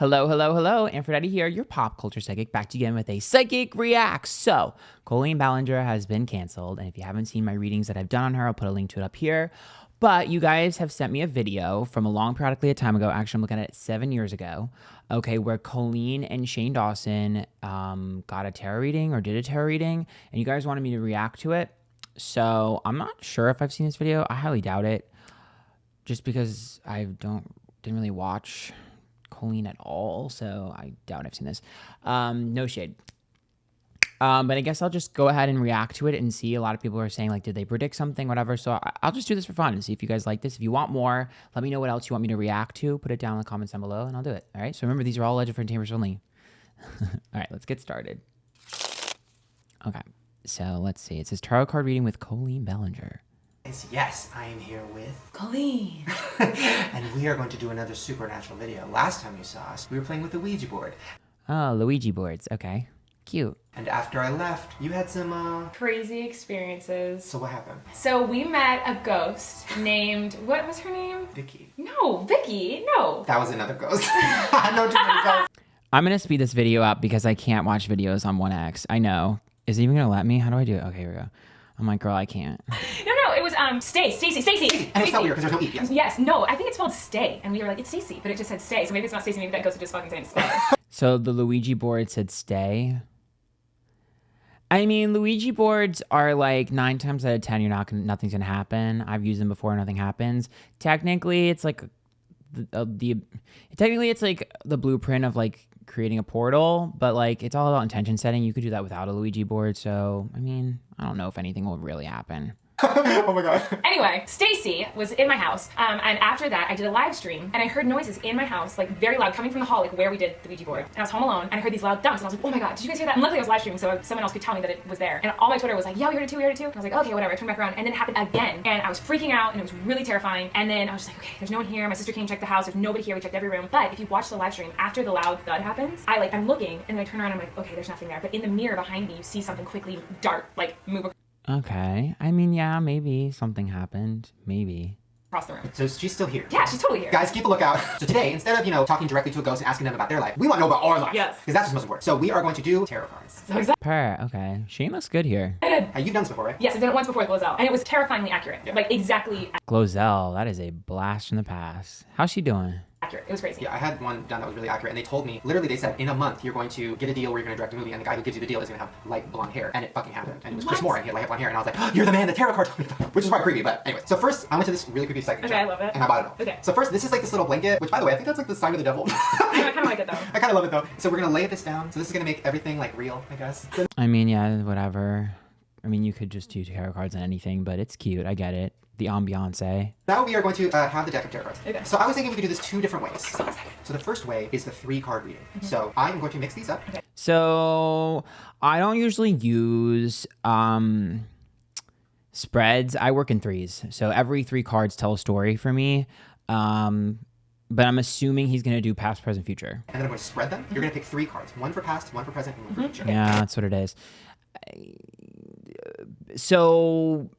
Hello, hello, hello. Antphrodite here, your pop culture psychic, back to you again with a psychic react. So, Colleen Ballinger has been canceled, and if you haven't seen my readings that I've done on her, I'll put a link to it up here. But you guys have sent me a video from a long periodically a time ago. Actually, I'm looking at it 7 years ago. Okay, where Colleen and Shane Dawson got a tarot reading or did a tarot reading, and you guys wanted me to react to it. So I'm not sure if I've seen this video. I highly doubt it, just because I didn't really watch Colleen at all, so I doubt I've seen this. No shade. But I guess I'll just go ahead and react to it and see. A lot of people are saying, like, did they predict something, whatever. So I'll just do this for fun and see if you guys like this. If you want more, let me know what else you want me to react to. Put it down in the comments down below, and I'll do it. All right? So remember, these are all legend for tamers only. All right, let's get started. Okay, so let's see. It says tarot card reading with Colleen Ballinger. Yes, I am here with Colleen. and we are going to do another supernatural video. Last time you saw us, we were playing with the Ouija board. Oh, Luigi boards. Okay, cute. And after I left, you had some, Crazy experiences. So what happened? So we met a ghost named, what was her name? Vicky. No, Vicky, no. That was another ghost. I know too many ghosts. I'm going to speed this video up because I can't watch videos on 1X. I know. Is it even going to let me? How do I do it? Okay, here we go. I'm like, girl, I can't. No, it was Stacy. And it's not weird because there's no E, yes. Yes, no, I think it's spelled Stay. And we were like, it's Stacy, but it just said Stay. So maybe it's not Stacy, maybe that ghost is just fucking saying Stay. So the Luigi board said stay. I mean, Luigi boards are like 9 times out of 10, nothing's gonna happen. I've used them before, nothing happens. Technically, it's like it's like the blueprint of like creating a portal, but like it's all about intention setting. You could do that without a Luigi board. So I mean, I don't know if anything will really happen. Oh my god. Anyway, Stacy was in my house, and after that, I did a live stream, and I heard noises in my house, like very loud, coming from the hall, like where we did the Ouija board. And I was home alone, and I heard these loud thumps, and I was like, oh my god, did you guys hear that? And luckily I was live streaming, so someone else could tell me that it was there. And all my Twitter was like, yeah, we heard it too. And I was like, okay, whatever. I turned back around, and then it happened again, and I was freaking out, and it was really terrifying. And then I was just like, okay, there's no one here. My sister came check the house. There's nobody here. We checked every room. But if you watch the live stream, after the loud thud happens, I'm looking, and then I turn around, and I'm like, okay, there's nothing there. But in the mirror behind me, you see something quickly dart, like move Okay. I mean, yeah, maybe something happened. Maybe. across the room. So she's still here. Yeah, she's totally here. Guys, keep a lookout. So today, instead of, talking directly to a ghost and asking them about their life, we want to know about our life. Yes. Because that's what's most important. So we are going to do tarot cards. So exactly. Okay. Shane looks good here. You've done this before, right? Yes, I've done it once before with Lizelle, and it was terrifyingly accurate. Yeah. Like exactly Glozell, that is a blast from the past. How's she doing? accurate. It was crazy. Yeah, I had one done that was really accurate, and they told me, literally they said, in a month, you're going to get a deal where you're going to direct a movie, and the guy who gives you the deal is going to have light blonde hair. And it fucking happened. And it was Chris Moore, and he had light blonde hair, and I was like, oh, you're the man the tarot card told me about. Which is quite creepy, but anyway. So first, I went to this really creepy psychic shop. I love it. And I bought it all. Okay. So first, this is like this little blanket, which by the way, I think that's like the sign of the devil. I kind of like it though. I kind of love it though. So we're going to lay this down. So this is going to make everything like real, I guess. I mean, yeah, whatever. I mean, you could just do tarot cards on anything, but it's cute. I get it. The ambiance. Now we are going to have the deck of tarot cards. Okay. So I was thinking we could do this 2 different ways. So the first way is the 3-card reading. So I'm going to mix these up. Okay. So I don't usually use spreads. I work in 3s. So every 3 cards tell a story for me. But I'm assuming he's going to do past, present, future. And then I'm going to spread them. You're going to pick 3 cards. 1 for past, 1 for present, and 1 for future. Yeah, that's what it is. So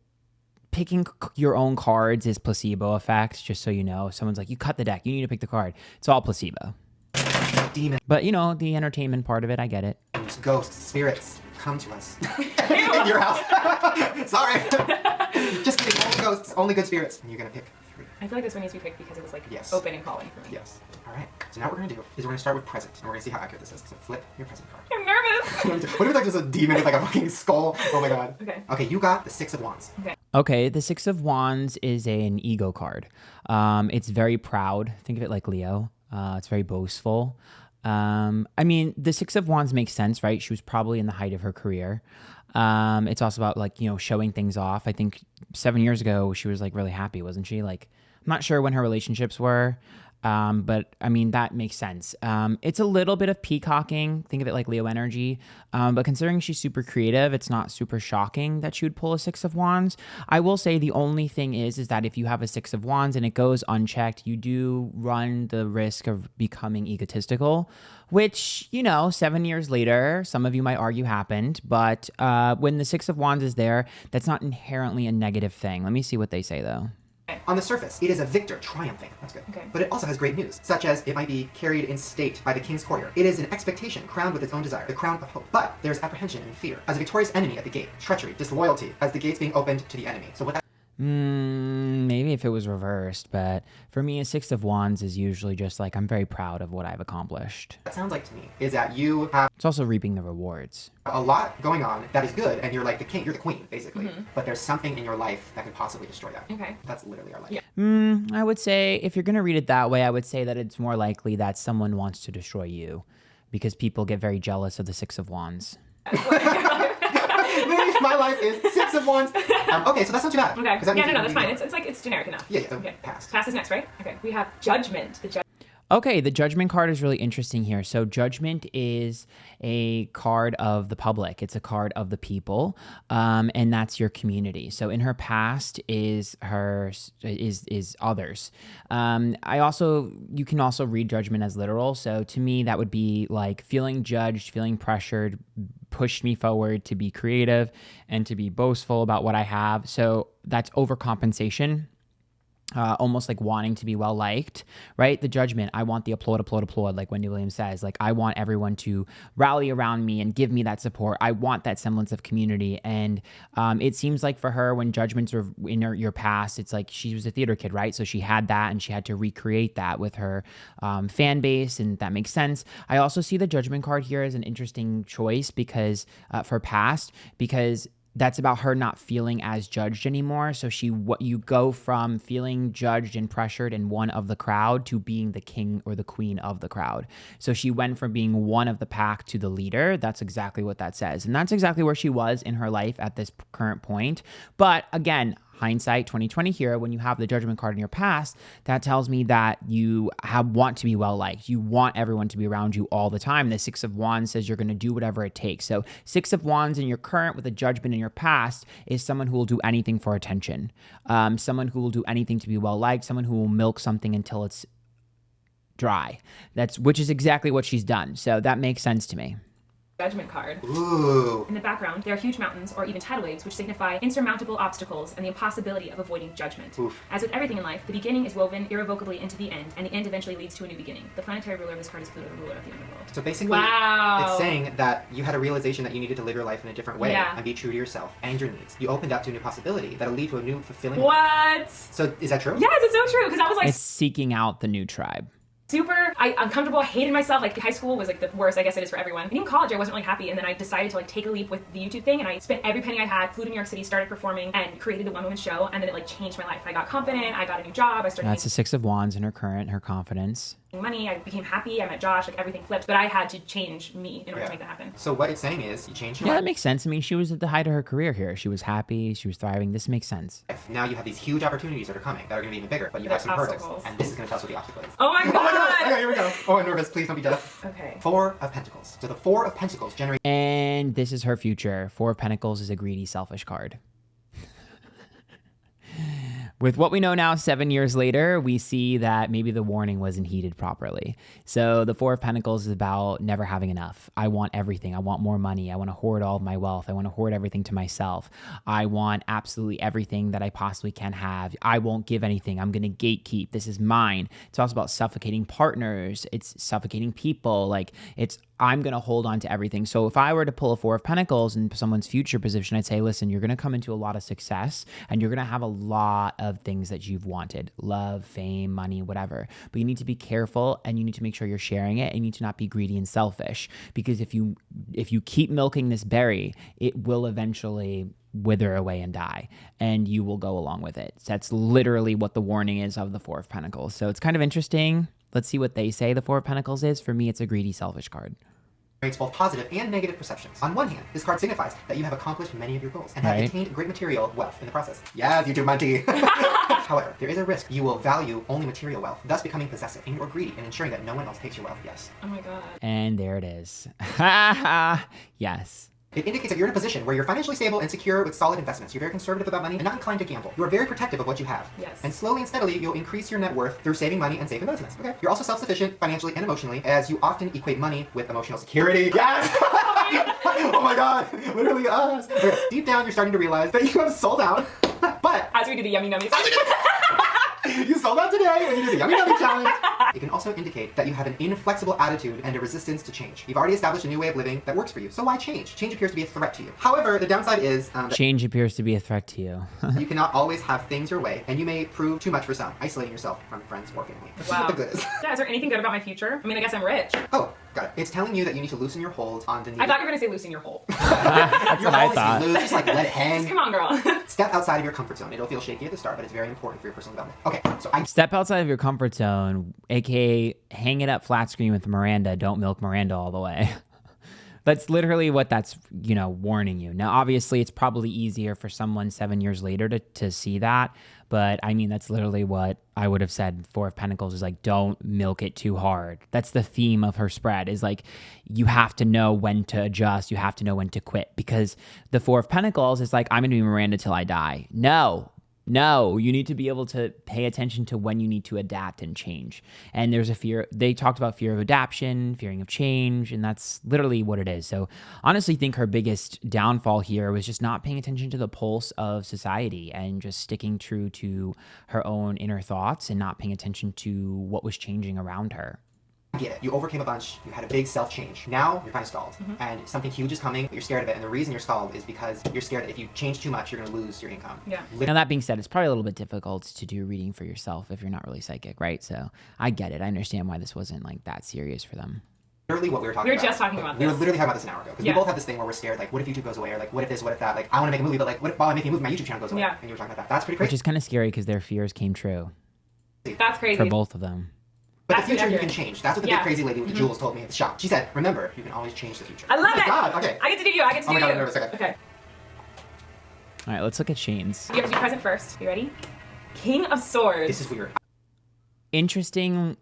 picking your own cards is placebo effect, just so you know. If someone's like, you cut the deck, you need to pick the card. It's all placebo. Demon. But, the entertainment part of it, I get it. Ghosts, spirits, come to us. In your house. Sorry. Just kidding. Only ghosts, only good spirits. And you're going to pick 3. I feel like this one needs to be picked because it was like Yes. open and calling for me. Yes. All right. So now what we're going to do is we're going to start with present. And we're going to see how accurate this is. So flip your present card. I'm nervous. What if it's like just a demon with like a fucking skull? Oh my god. Okay. Okay, you got the 6 of Wands. Okay. Okay, the 6 of Wands is an ego card. It's very proud. Think of it like Leo. It's very boastful. I mean, the 6 of Wands makes sense, right? She was probably in the height of her career. It's also about like, showing things off. I think 7 years ago, she was like really happy, wasn't she? Like, I'm not sure when her relationships were. But I mean, that makes sense. It's a little bit of peacocking. Think of it like Leo energy. But considering she's super creative, it's not super shocking that she would pull a 6 of Wands. I will say the only thing is that if you have a 6 of Wands and it goes unchecked, you do run the risk of becoming egotistical, which, 7 years later, some of you might argue happened. But when the 6 of Wands is there, that's not inherently a negative thing. Let me see what they say though. On the surface, it is a victor triumphing. That's good. Okay. But it also has great news, such as it might be carried in state by the king's courier. It is an expectation crowned with its own desire, the crown of hope. But there's apprehension and fear. As a victorious enemy at the gate, treachery, disloyalty, as the gates being opened to the enemy. So what that Maybe if it was reversed, but for me, a Six of Wands is usually just like, I'm very proud of what I've accomplished. sounds like to me is that you have It's also reaping the rewards. a lot going on that is good, and you're like the king, you're the queen, basically. But there's something in your life that could possibly destroy that. Okay. That's literally our life. Yeah. I would say, if you're going to read it that way, I would say that it's more likely that someone wants to destroy you because people get very jealous of the Six of Wands. Literally, my life is Six of Wands. Okay, so that's not too bad. Okay. 'Cause that Yeah, means no, you that's can fine. be- It's like, it's generic enough. Yeah, so Okay. pass. Pass is next, right? Okay. We have Judgment. Okay, the Judgment card is really interesting here. So Judgment is a card of the public. It's a card of the people, and that's your community. So in her past is others. You can also read Judgment as literal. So to me, that would be like feeling judged, feeling pressured, pushed me forward to be creative and to be boastful about what I have. So that's overcompensation. Almost like wanting to be well liked, right? The Judgment, I want the applaud, like Wendy Williams says. Like, I want everyone to rally around me and give me that support. I want that semblance of community. And it seems like for her, when Judgments are in your past, it's like she was a theater kid, right? So she had that and she had to recreate that with her fan base, and that makes sense. I also see the Judgment card here as an interesting choice because for past, because that's about her not feeling as judged anymore. So you go from feeling judged and pressured and one of the crowd to being the king or the queen of the crowd. So she went from being one of the pack to the leader. That's exactly what that says. And that's exactly where she was in her life at this current point. But again, hindsight 2020 here, when you have the Judgment card in your past, that tells me that you want to be well liked. You want everyone to be around you all the time. The Six of Wands says you're going to do whatever it takes. So Six of Wands in your current with a Judgment in your past is someone who will do anything for attention. Someone who will do anything to be well liked. Someone who will milk something until it's dry. Which is exactly what she's done. So that makes sense to me. Judgment card. Ooh. In the background, there are huge mountains or even tidal waves which signify insurmountable obstacles and the impossibility of avoiding judgment. Oof. As with everything in life, the beginning is woven irrevocably into the end, and the end eventually leads to a new beginning. The planetary ruler of this card is Pluto, the ruler of the underworld. So basically, Wow. it's saying that you had a realization that you needed to live your life in a different way Yeah. and be true to yourself and your needs. You opened up to a new possibility that'll lead to a new fulfilling. What? So is that true? Yes, it's so true, because I was like It's seeking out the new tribe. super uncomfortable. I hated myself. Like, high school was like the worst. I guess it is for everyone. And even college, I wasn't really happy. And then I decided to like take a leap with the YouTube thing, and I spent every penny I had, flew to New York City, started performing, and created the one-woman show. And then it like changed my life. I got confident. I got a new job. I started That's the Six of Wands in her current, her confidence. making money. I became happy. I met Josh. Like, everything flipped. But I had to change me in order to make that happen. So what it's saying is you changed your Yeah, that life. makes sense. I mean, she was at the height of her career here. She was happy. She was thriving. This makes sense. Now you have these huge opportunities that are coming that are going to be even bigger, but you have There's some hurdles. obstacles. And this is going to tell us what the obstacle is. Oh my god! Okay, here we go. Oh, I'm nervous. Please don't be deaf. Okay. Four of Pentacles. So the Four of Pentacles generate. And this is her future. Four of Pentacles is a greedy, selfish card. With what we know now, 7 years later, we see that maybe the warning wasn't heeded properly. So the Four of Pentacles is about never having enough. I want everything. I want more money. I want to hoard all of my wealth. I want to hoard everything to myself. I want absolutely everything that I possibly can have. I won't give anything. I'm going to gatekeep. This is mine. It's also about suffocating partners. It's suffocating people. Like, I'm going to hold on to everything. So if I were to pull a Four of Pentacles in someone's future position, I'd say, listen, you're going to come into a lot of success and you're going to have a lot of things that you've wanted: love, fame, money, whatever. But you need to be careful and you need to make sure you're sharing it, and you need to not be greedy and selfish, because if you keep milking this berry, it will eventually wither away and die, and you will go along with it. So that's literally what the warning is of the Four of Pentacles. So it's kind of interesting. Let's see what they say the Four of Pentacles is. For me, it's a greedy, selfish card. Generates both positive and negative perceptions. On one hand, this card signifies that you have accomplished many of your goals and have Right. attained great material wealth in the process. Yes, YouTube Monty. However, there is a risk you will value only material wealth, thus becoming possessive and or greedy and ensuring that no one else takes your wealth. Yes. Oh my god. And there it is. Yes. It indicates that you're in a position where you're financially stable and secure with solid investments. You're very conservative about money and not inclined to gamble. You are very protective of what you have. Yes. And slowly and steadily, you'll increase your net worth through saving money and safe investments. Okay. You're also self-sufficient financially and emotionally, as you often equate money with emotional security. Yes! Oh my god. Literally us. Okay. Deep down, you're starting to realize that you have sold out. But As we do the yummy nummies. You sold out today when you did the Yummy Yummy Challenge. It can also indicate that you have an inflexible attitude and a resistance to change. You've already established a new way of living that works for you, so why change? Change appears to be a threat to you. However, the downside is Change appears to be a threat to you. you cannot always have things your way, and you may prove too much for some, isolating yourself from friends or family. This is what the good is. Yeah, is there anything good about my future? I mean, I guess I'm rich. Oh, got it. It's telling you that you need to loosen your hold on the need. I thought you were going to say loosen your hole. That's what I thought. Loose, just like let it hang. Come on, girl. Step outside of your comfort zone. It'll feel shaky at the start, but it's very important for your personal development. Okay, so I Step outside of your comfort zone, aka hang it up flat screen with Miranda. Don't milk Miranda all the way. That's literally what that's, warning you. Now, obviously, it's probably easier for someone 7 years later to see that. But I mean, that's literally what I would have said. Four of Pentacles is like, don't milk it too hard. That's the theme of her spread, is like, you have to know when to adjust. You have to know when to quit, because the Four of Pentacles is like, I'm going to be Miranda till I die. No, you need to be able to pay attention to when you need to adapt and change. And there's a fear. They talked about fear of adaptation, fearing of change, and that's literally what it is. So honestly, think her biggest downfall here was just not paying attention to the pulse of society and just sticking true to her own inner thoughts and not paying attention to what was changing around her. get it. You overcame a bunch. You had a big self-change. Now you're kind of stalled, and something huge is coming, but you're scared of it. And the reason you're stalled is because you're scared that if you change too much, you're going to lose your income. Yeah. Now, that being said, it's probably a little bit difficult to do reading for yourself if you're not really psychic, right? So I get it. I understand why this wasn't like that serious for them. Literally what we were talking about. We were just talking about We were this. literally talking about this an hour ago. Because we both have this thing where we're scared, like, what if YouTube goes away? Or like, what if this, what if that? Like, I want to make a movie, but like, what if while I'm making a movie, my YouTube channel goes away? Yeah. And you were talking about that. That's pretty crazy. Which is kind of scary because their fears came true That's crazy. for both of them. But That's the future you accurate. can change. That's what the big crazy lady with the jewels told me at the shop. She said, remember, you can always change the future. I love Oh my it. God, okay. I get to do you. I get to Oh do my God, you. I'm nervous. Okay. Okay. All right, let's look at Shane's. You have to be present first. You ready? King of Swords. This is weird. Interesting.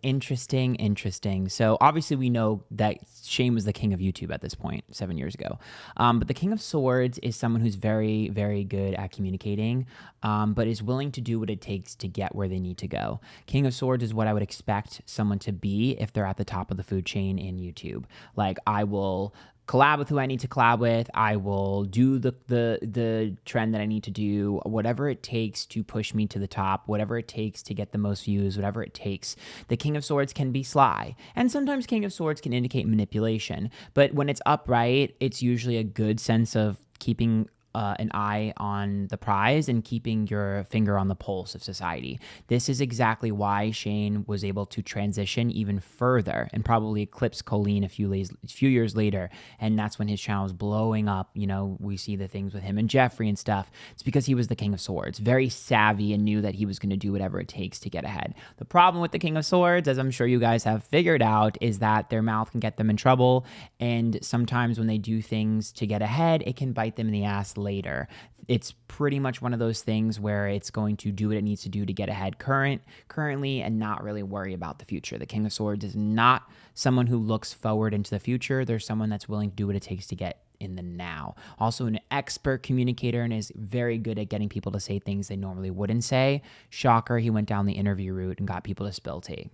So obviously we know that Shane was the king of YouTube at this point 7 years ago. But the King of Swords is someone who's very, very good at communicating, but is willing to do what it takes to get where they need to go. King of Swords is what I would expect someone to be if they're at the top of the food chain in YouTube. Like, I will collab with who I need to collab with. I will do the trend that I need to do, whatever it takes to push me to the top, whatever it takes to get the most views, whatever it takes. The King of Swords can be sly, and sometimes King of Swords can indicate manipulation, but when it's upright, it's usually a good sense of keeping an eye on the prize and keeping your finger on the pulse of society. This is exactly why Shane was able to transition even further and probably eclipse Colleen a few years later. And that's when his channel was blowing up. You know, we see the things with him and Jeffrey and stuff. It's because he was the King of Swords, very savvy, and knew that he was going to do whatever it takes to get ahead. The problem with the King of Swords, as I'm sure you guys have figured out, is that their mouth can get them in trouble. And sometimes when they do things to get ahead, it can bite them in the ass later. It's pretty much one of those things where it's going to do what it needs to do to get ahead currently and not really worry about the future. The King of Swords is not someone who looks forward into the future. They're someone that's willing to do what it takes to get in the now. Also an expert communicator and is very good at getting people to say things they normally wouldn't say. Shocker, he went down the interview route and got people to spill tea.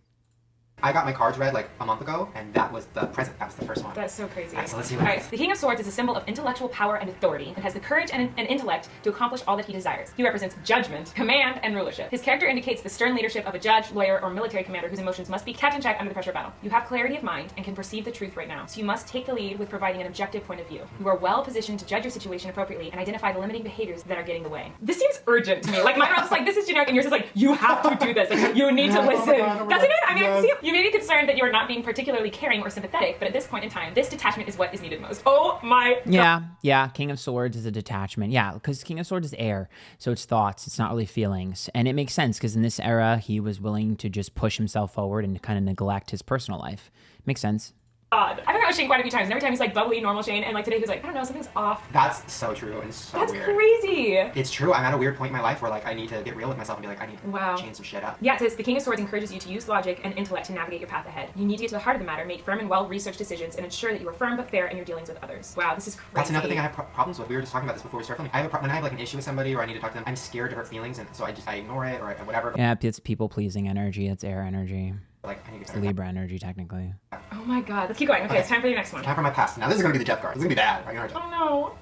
I got my cards read like a month ago, and that was the present. That was the first one. That's so crazy. All right, so let's see what it is. The King of Swords is a symbol of intellectual power and authority and has the courage and intellect to accomplish all that he desires. He represents judgment, command, and rulership. His character indicates the stern leadership of a judge, lawyer, or military commander whose emotions must be kept in check under the pressure of battle. You have clarity of mind and can perceive the truth right now, so you must take the lead with providing an objective point of view. You are well positioned to judge your situation appropriately and identify the limiting behaviors that are getting in the way. This seems urgent to me. Like, mine are just like, this is generic, and yours is like, you have to do this. Like, you need to listen. Doesn't it? I mean, I can see you may be concerned that you're not being particularly caring or sympathetic, but at this point in time, this detachment is what is needed most. Oh my God. Yeah. King of Swords is a detachment. Yeah, because King of Swords is air, so it's thoughts. It's not really feelings, and it makes sense because in this era, he was willing to just push himself forward and kind of neglect his personal life. Makes sense. God. I've been out with Shane quite a few times, and every time he's like bubbly, normal Shane, and like today he was like, I don't know, something's off. That's so true and so That's weird. crazy. It's true. I'm at a weird point in my life where like I need to get real with myself and be like, I need to change some shit up. Yeah, it says the King of Swords encourages you to use logic and intellect to navigate your path ahead. You need to get to the heart of the matter, make firm and well-researched decisions, and ensure that you are firm but fair in your dealings with others. Wow, this is crazy. That's another thing I have problems with. We were just talking about this before we started filming. I have when I have like an issue with somebody or I need to talk to them, I'm scared to hurt feelings, and so I ignore it or whatever. Yeah, it's people-pleasing energy. It's air energy. Like I need to It's Libra energy, technically. Oh my God, let's keep going. Okay, it's time for your next one. Time for my past. Now this is gonna be the death card. This is gonna be bad. I can already tell. Oh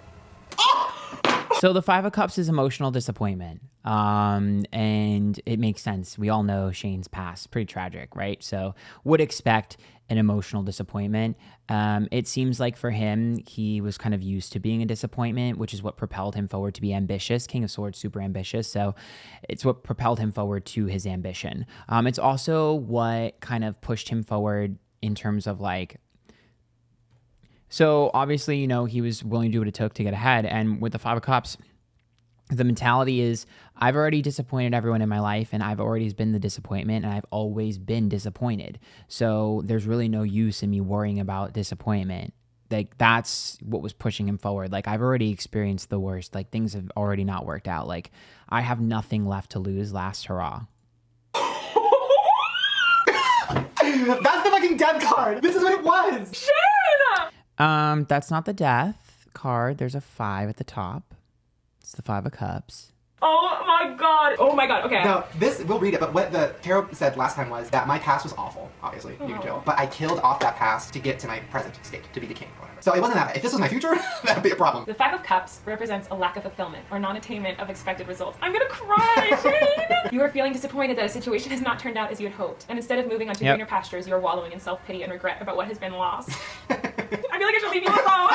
no. So the Five of Cups is emotional disappointment. And it makes sense. We all know Shane's past, pretty tragic, right? So would expect an emotional disappointment. It seems like for him, he was kind of used to being a disappointment, which is what propelled him forward to be ambitious. King of Swords, super ambitious. So it's what propelled him forward to his ambition. It's also what kind of pushed him forward in terms of like, so obviously, you know, he was willing to do what it took to get ahead. And with the Five of Cups, the mentality is I've already disappointed everyone in my life and I've already been the disappointment and I've always been disappointed. So there's really no use in me worrying about disappointment. Like that's what was pushing him forward. Like I've already experienced the worst. Like things have already not worked out. Like I have nothing left to lose. Last hurrah. That's the fucking death card. This is what it was. Shane! That's not the death card. There's a 5 at the top. It's the 5 of Cups. Oh my god. Oh my god. Okay. No, we'll read it, but what the tarot said last time was that my past was awful, obviously, you can tell. But I killed off that past to get to my present state, to be the king or whatever. So it wasn't that. If this was my future, that'd be a problem. The Five of Cups represents a lack of fulfillment or non-attainment of expected results. I'm gonna cry, Shane! You are feeling disappointed that a situation has not turned out as you had hoped. And instead of moving on to greener pastures, you are wallowing in self-pity and regret about what has been lost. I feel like I should leave you alone.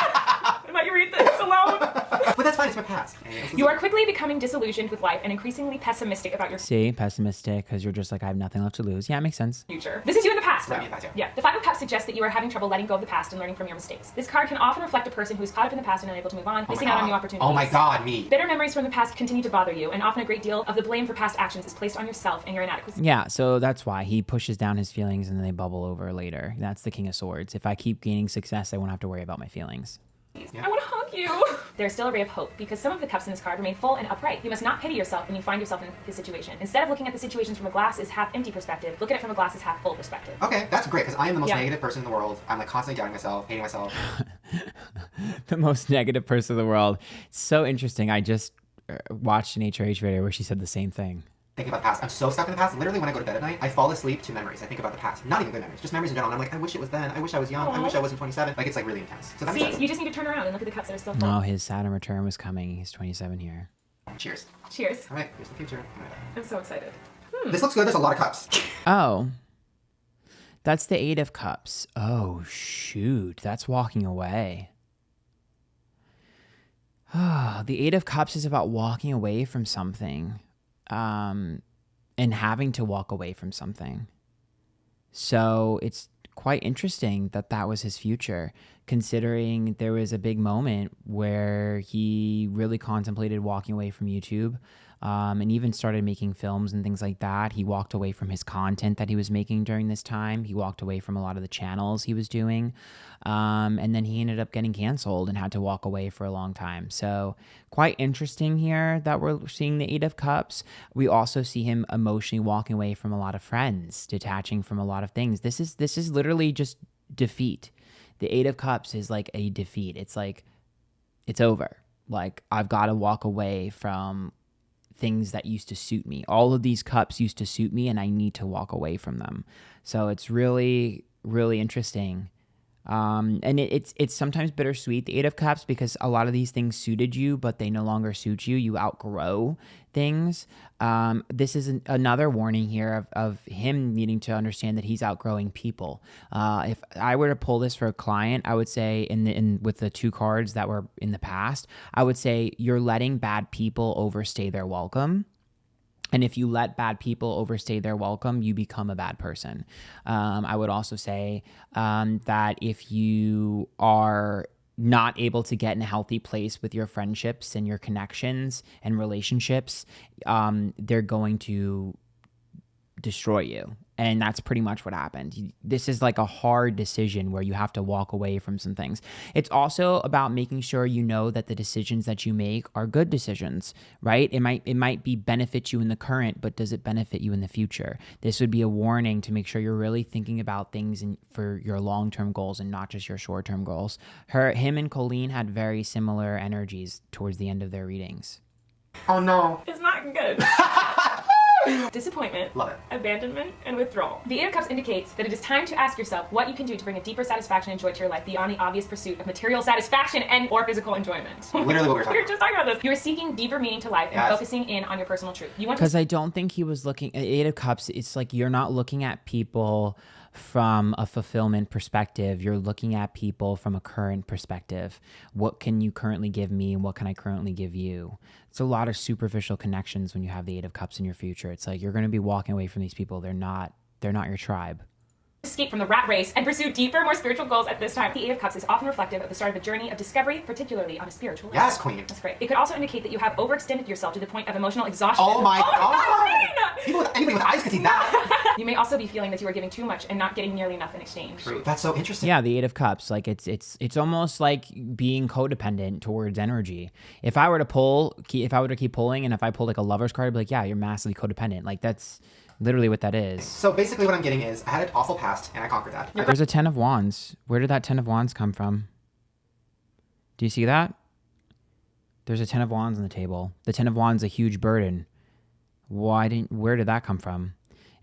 And let you read this alone. But that's fine, it's my past. You are quickly becoming disillusioned with life and increasingly pessimistic about your See, pessimistic because you're just like, I have nothing left to lose. Yeah, it makes sense. future. This is you in the past, Right, though. me in the past, Yeah. The Five of Cups suggests that you are having trouble letting go of the past and learning from your mistakes. This card can often reflect a person who is caught up in the past and unable to move on, missing out on new opportunities. Oh my god, me. Bitter memories from the past continue to bother you, and often a great deal of the blame for past actions is placed on yourself and your inadequacy. Yeah, so that's why he pushes down his feelings and then they bubble over later. That's the King of Swords. If I keep gaining success, I won't have to worry about my feelings. I want to hug you. There's still a ray of hope because some of the cups in this card remain full and upright. You must not pity yourself when you find yourself in this situation. Instead of looking at the situations from a glass is half empty perspective, look at it from a glass is half full perspective. Okay, that's great, because I am the most negative person in the world. I'm like constantly doubting myself, hating myself. The most negative person in the world. It's so interesting. I just watched an HRH video where she said the same thing. Thinking about the past. I'm so stuck in the past. Literally, when I go to bed at night, I fall asleep to memories. I think about the past. Not even good memories, just memories in general. And I'm like, I wish it was then. I wish I was young. I wish I wasn't 27. Like, it's like really intense. So that makes See, sense. you just need to turn around and look at the cups that are still full. No, his Saturn return was coming. He's 27 here. Cheers. Cheers. All right, here's the future. I'm so excited. This looks good. There's a lot of cups. Oh, that's the 8 of Cups. Oh, shoot. That's walking away. Oh, the 8 of Cups is about walking away from something. And having to walk away from something. So it's quite interesting that that was his future, considering there was a big moment where he really contemplated walking away from YouTube, and even started making films and things like that. He walked away from his content that he was making during this time. He walked away from a lot of the channels he was doing. And then he ended up getting canceled and had to walk away for a long time. So quite interesting here that we're seeing the 8 of Cups. We also see him emotionally walking away from a lot of friends, detaching from a lot of things. This is literally just defeat. The 8 of Cups is like a defeat. It's like, it's over. Like, I've got to walk away from things that used to suit me. All of these cups used to suit me and I need to walk away from them. So it's really, really interesting. And it's sometimes bittersweet, the 8 of Cups, because a lot of these things suited you, but they no longer suit you. You outgrow things. This is another warning here of him needing to understand that he's outgrowing people. If I were to pull this for a client, I would say with the 2 cards that were in the past, I would say you're letting bad people overstay their welcome. And if you let bad people overstay their welcome, you become a bad person. I would also say that if you are not able to get in a healthy place with your friendships and your connections and relationships, they're going to destroy you. And that's pretty much what happened. This is like a hard decision where you have to walk away from some things. It's also about making sure you know that the decisions that you make are good decisions, right? It might be benefit you in the current, but does it benefit you in the future? This would be a warning to make sure you're really thinking about things for your long-term goals and not just your short-term goals. Him and Colleen had very similar energies towards the end of their readings. Oh no. It's not good. Disappointment, Love it. abandonment, and withdrawal. The Eight of Cups indicates that it is time to ask yourself what you can do to bring a deeper satisfaction and joy to your life beyond the obvious pursuit of material satisfaction and or physical enjoyment. Literally what we were talking We were just talking about this. You're seeking deeper meaning to life and Yes. focusing in on your personal truth. You want to Because I don't think he was looking at Eight of Cups. It's like you're not looking at people from a fulfillment perspective. You're looking at people from a current perspective. What can you currently give me? And what can I currently give you? It's a lot of superficial connections when you have the Eight of Cups in your future. It's like you're going to be walking away from these people. They're not your tribe. escape from the rat race and pursue deeper, more spiritual goals at this time. The Eight of Cups is often reflective of the start of a journey of discovery, particularly on a spiritual level. Yes, queen. That's great. It could also indicate that you have overextended yourself to the point of emotional exhaustion. Oh my god! Queen! People with, anybody with eyes could see that. You may also be feeling that you are giving too much and not getting nearly enough in exchange. True. That's so interesting. Yeah, the Eight of Cups. Like it's almost like being codependent towards energy. If I were to keep pulling, and if I pulled like a lover's card, I'd be like, yeah, you're massively codependent. Like that's literally what that is. So basically what I'm getting is I had an awful past and I conquered that. There's a 10 of Wands. Where did that 10 of Wands come from? Do you see that? There's a 10 of Wands on the table. The 10 of Wands is a huge burden. Where did that come from?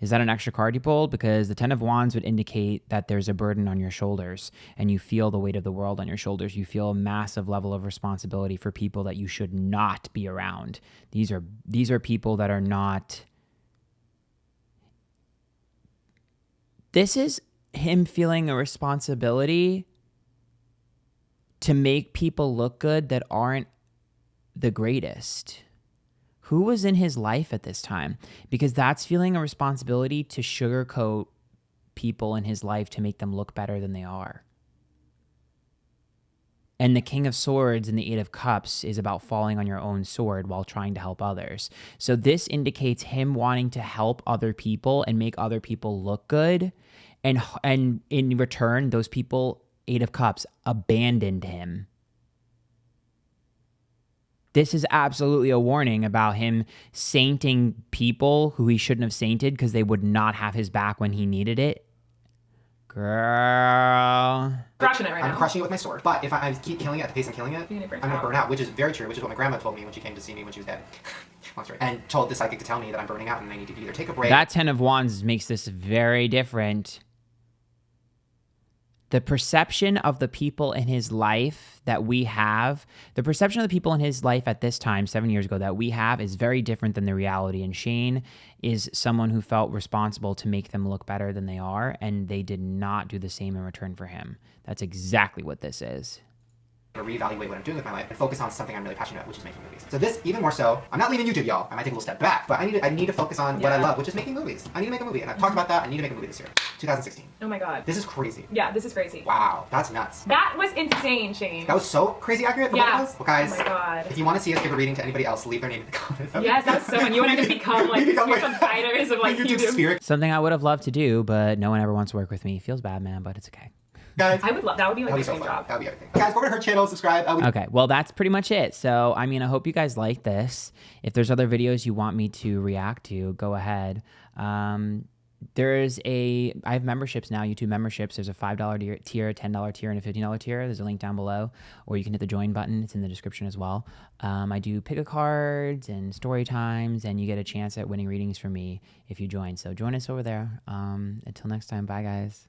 Is that an extra card you pulled? Because the 10 of Wands would indicate that there's a burden on your shoulders and you feel the weight of the world on your shoulders. You feel a massive level of responsibility for people that you should not be around. These are people that are not... This is him feeling a responsibility to make people look good that aren't the greatest. Who was in his life at this time? Because that's feeling a responsibility to sugarcoat people in his life to make them look better than they are. And the King of Swords and the Eight of Cups is about falling on your own sword while trying to help others. So this indicates him wanting to help other people and make other people look good. And in return, those people, Eight of Cups, abandoned him. This is absolutely a warning about him sainting people who he shouldn't have sainted because they would not have his back when he needed it. Girl. Crushing it right I'm now. crushing it with my sword. But if I keep killing it at the pace I'm killing it, You're I'm gonna burn going to out. burn out, which is very true, which is what my grandma told me when she came to see me when she was dead. Long story. And told the psychic to tell me that I'm burning out and I need to either take a break. That 10 of Wands makes this very different. The perception of the people in his life that we have, the perception of the people in his life at this time, 7 years ago, that we have is very different than the reality. And Shane is someone who felt responsible to make them look better than they are, and they did not do the same in return for him. That's exactly what this is. To reevaluate what I'm doing with my life and focus on something I'm really passionate about, which is making movies. So this, even more so, I'm not leaving YouTube, y'all. I might take a little step back, but I need to focus on what I love, which is making movies. I need to make a movie, and I've talked about that. I need to make a movie this year, 2016. Oh my god. This is crazy. Yeah, this is crazy. Wow, that's nuts. That was insane, Shane. That was so crazy accurate for both Yeah. of us. Well, guys, Oh my god. if you want to see us give a reading to anybody else, leave their name in the comments. Yes, that's so fun. You and I just become like We become spiritual fighters of like YouTube YouTube. spirit. Something I would have loved to do, but no one ever wants to work with me. Feels bad, man, but it's okay. Guys, I would love that. Would be like that'd my be so dream fun. job. That'd be everything. Guys, go over to her channel, subscribe. Okay, well, that's pretty much it. So, I mean, I hope you guys like this. If there's other videos you want me to react to, go ahead. I have memberships now, YouTube memberships. There's a $5 tier, a $10 tier, and a $15 tier. There's a link down below, or you can hit the join button. It's in the description as well. I do pick-a-cards and story times, and you get a chance at winning readings from me if you join. So join us over there. Until next time, bye, guys.